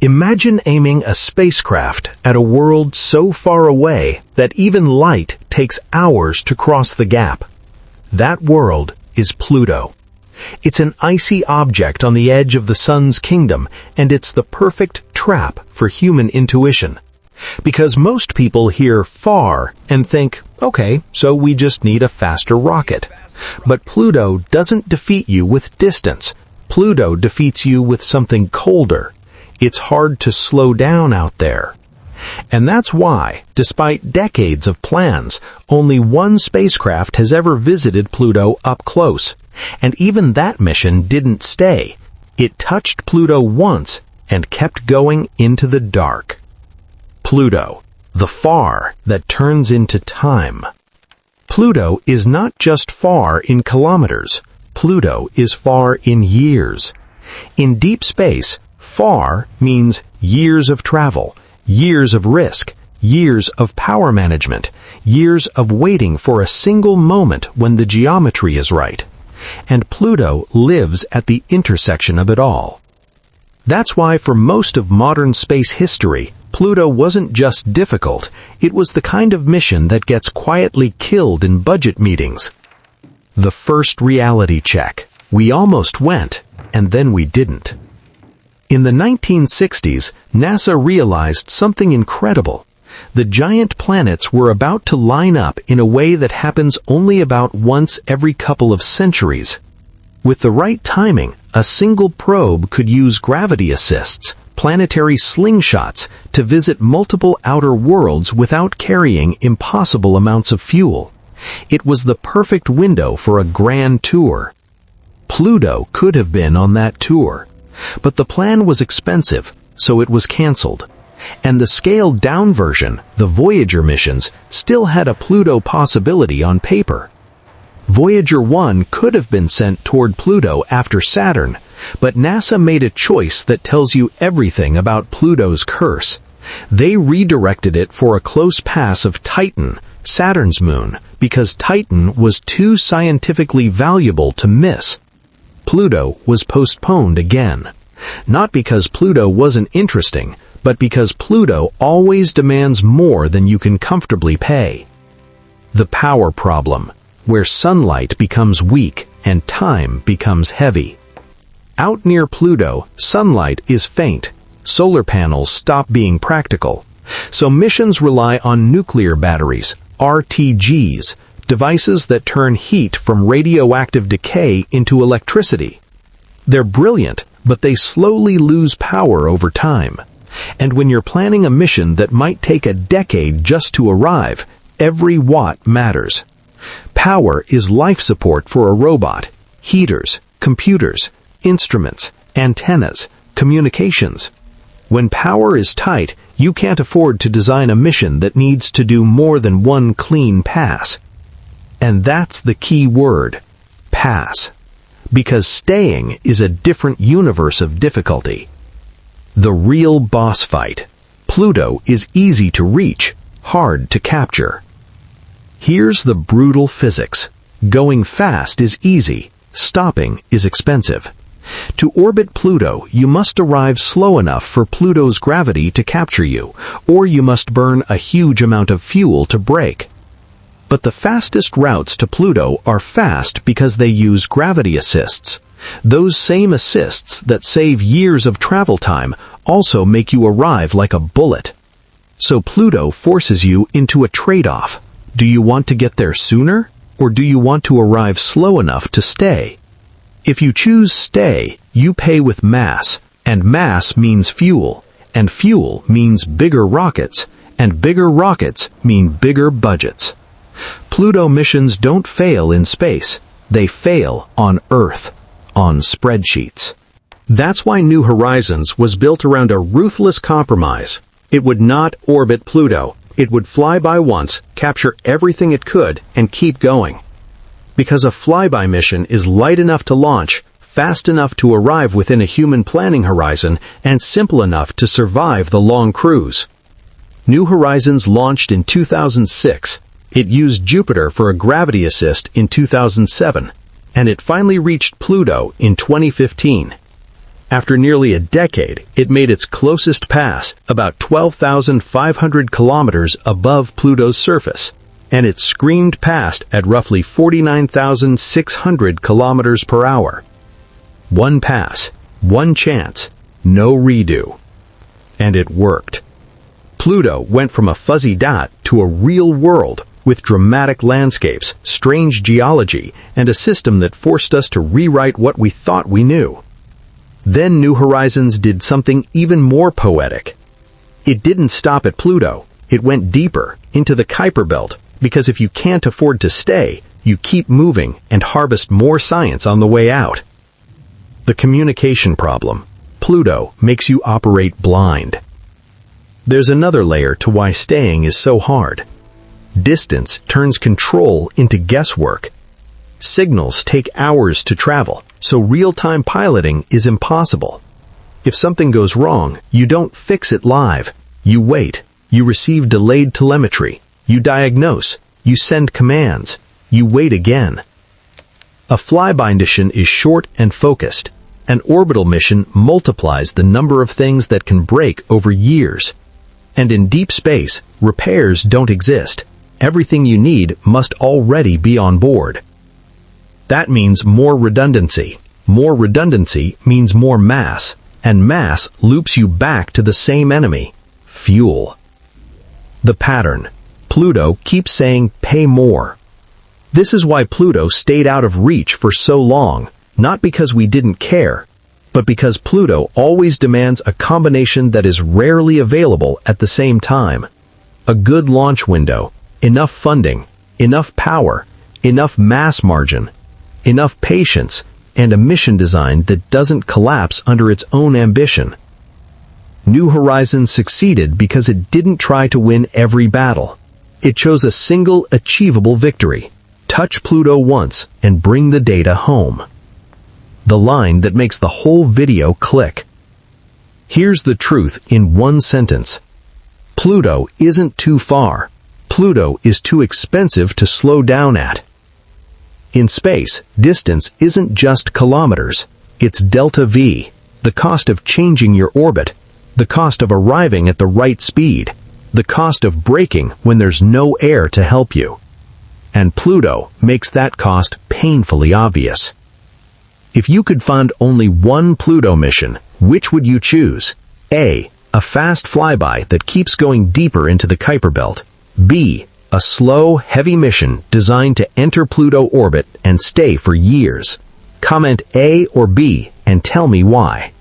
Imagine aiming a spacecraft at a world so far away that even light takes hours to cross the gap. That world is Pluto. It's an icy object on the edge of the Sun's kingdom, and it's the perfect trap for human intuition. Because most people hear far and think, okay, so we just need a faster rocket. But Pluto doesn't defeat you with distance. Pluto defeats you with something colder. It's hard to slow down out there. And that's why, despite decades of plans, only one spacecraft has ever visited Pluto up close. And even that mission didn't stay. It touched Pluto once and kept going into the dark. Pluto, the far that turns into time. Pluto is not just far in kilometers. Pluto is far in years. In deep space, far means years of travel, years of risk, years of power management, years of waiting for a single moment when the geometry is right. And Pluto lives at the intersection of it all. That's why for most of modern space history, Pluto wasn't just difficult, it was the kind of mission that gets quietly killed in budget meetings. The first reality check. We almost went, and then we didn't. In the 1960s, NASA realized something incredible. The giant planets were about to line up in a way that happens only about once every couple of centuries. With the right timing, a single probe could use gravity assists, planetary slingshots, to visit multiple outer worlds without carrying impossible amounts of fuel. It was the perfect window for a grand tour. Pluto could have been on that tour. But the plan was expensive, so it was canceled. And the scaled-down version, the Voyager missions, still had a Pluto possibility on paper. Voyager 1 could have been sent toward Pluto after Saturn, but NASA made a choice that tells you everything about Pluto's curse. They redirected it for a close pass of Titan, Saturn's moon, because Titan was too scientifically valuable to miss. Pluto was postponed again. Not because Pluto wasn't interesting, but because Pluto always demands more than you can comfortably pay. The power problem, where sunlight becomes weak and time becomes heavy. Out near Pluto, sunlight is faint. Solar panels stop being practical. So missions rely on nuclear batteries, RTGs, devices that turn heat from radioactive decay into electricity. They're brilliant, but they slowly lose power over time. And when you're planning a mission that might take a decade just to arrive, every watt matters. Power is life support for a robot. Heaters, computers, instruments, antennas, communications. When power is tight, you can't afford to design a mission that needs to do more than one clean pass. And that's the key word, pass. Because staying is a different universe of difficulty. The real boss fight. Pluto is easy to reach, hard to capture. Here's the brutal physics. Going fast is easy, stopping is expensive. To orbit Pluto, you must arrive slow enough for Pluto's gravity to capture you, or you must burn a huge amount of fuel to brake. But the fastest routes to Pluto are fast because they use gravity assists. Those same assists that save years of travel time also make you arrive like a bullet. So Pluto forces you into a trade-off. Do you want to get there sooner, or do you want to arrive slow enough to stay? If you choose stay, you pay with mass, and mass means fuel, and fuel means bigger rockets, and bigger rockets mean bigger budgets. Pluto missions don't fail in space. They fail on Earth, on spreadsheets. That's why New Horizons was built around a ruthless compromise. It would not orbit Pluto. It would fly by once, capture everything it could, and keep going. Because a flyby mission is light enough to launch, fast enough to arrive within a human planning horizon, and simple enough to survive the long cruise. New Horizons launched in 2006. It used Jupiter for a gravity assist in 2007, and it finally reached Pluto in 2015. After nearly a decade, it made its closest pass, about 12,500 kilometers above Pluto's surface, and it screamed past at roughly 49,600 kilometers per hour. One pass, one chance, no redo. And it worked. Pluto went from a fuzzy dot to a real world with dramatic landscapes, strange geology, and a system that forced us to rewrite what we thought we knew. Then New Horizons did something even more poetic. It didn't stop at Pluto. It went deeper, into the Kuiper Belt, because if you can't afford to stay, you keep moving and harvest more science on the way out. The communication problem. Pluto makes you operate blind. There's another layer to why staying is so hard. Distance turns control into guesswork. Signals take hours to travel, so real-time piloting is impossible. If something goes wrong, you don't fix it live. You wait. You receive delayed telemetry. You diagnose. You send commands. You wait again. A flyby mission is short and focused. An orbital mission multiplies the number of things that can break over years. And in deep space, repairs don't exist. Everything you need must already be on board. That means more redundancy. More redundancy means more mass, and mass loops you back to the same enemy, fuel. The pattern. Pluto keeps saying, pay more. This is why Pluto stayed out of reach for so long, not because we didn't care, but because Pluto always demands a combination that is rarely available at the same time. A good launch window, enough funding, enough power, enough mass margin, enough patience, and a mission design that doesn't collapse under its own ambition. New Horizons succeeded because it didn't try to win every battle. It chose a single achievable victory. Touch Pluto once and bring the data home. The line that makes the whole video click. Here's the truth in one sentence. Pluto isn't too far. Pluto is too expensive to slow down at. In space, distance isn't just kilometers. It's delta V, the cost of changing your orbit, the cost of arriving at the right speed, the cost of braking when there's no air to help you. And Pluto makes that cost painfully obvious. If you could fund only one Pluto mission, which would you choose? A. A fast flyby that keeps going deeper into the Kuiper Belt. B. A slow, heavy mission designed to enter Pluto orbit and stay for years. Comment A or B and tell me why.